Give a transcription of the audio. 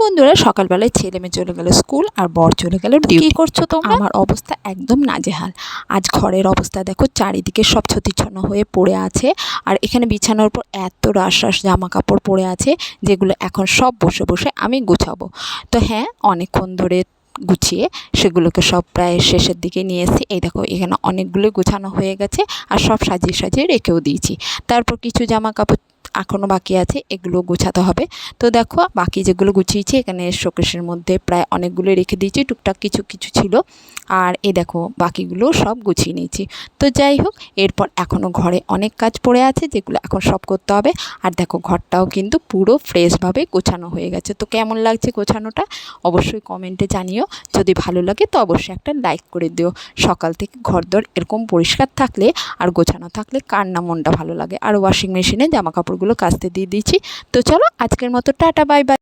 বন্ধুরা, সকালবেলায় ছেলে মেয়ে চলে গেল স্কুল আর বর চলে গেল ডিউটি। কি করছো তোমরা? আমার অবস্থা একদম নাজেহাল। আজ ঘরের অবস্থা দেখো, চারিদিকে সব ছতিছন্ন হয়ে পড়ে আছে। আর এখানে বিছানার উপর এত রাশ রাশ জামা কাপড় পড়ে আছে, যেগুলো এখন সব বসে বসে আমি গুছাবো। তো হ্যাঁ, অনেকক্ষণ ধরে গুছিয়ে সেগুলোকে সব প্রায় শেষের দিকে নিয়ে এসেছি। এই দেখো, এখানে অনেকগুলো গুছানো হয়ে গেছে আর সব সাজিয়ে সাজিয়ে রেখেও দিয়েছি। তারপর কিছু জামা কাপড় এখনও বাকি আছে, এগুলো গোছাতে হবে। তো দেখো, বাকি যেগুলো গুছিয়েছি এখানে শোকেসের মধ্যে প্রায় অনেকগুলো রেখে দিয়েছি, টুকটাক কিছু কিছু ছিল। আর এই দেখো, বাকিগুলো সব গুছিয়ে নিয়েছি। তো যাই হোক, এরপর এখনও ঘরে অনেক কাজ পড়ে আছে, যেগুলো এখন সব করতে হবে। আর দেখো, ঘরটাও কিন্তু পুরো ফ্রেশভাবে গোছানো হয়ে গেছে। তো কেমন লাগছে গোছানোটা অবশ্যই কমেন্টে জানিও। যদি ভালো লাগে তো অবশ্যই একটা লাইক করে দিও। সকাল থেকে ঘরদোর এরকম পরিষ্কার থাকলে আর গোছানো থাকলে কার না মনটা ভালো লাগে। আর ওয়াশিং মেশিনে জামা কাপড়গুলো কাচতে দিয়ে দিয়েছি। তো চলো, আজকের মতো টাটা, বাই বাই।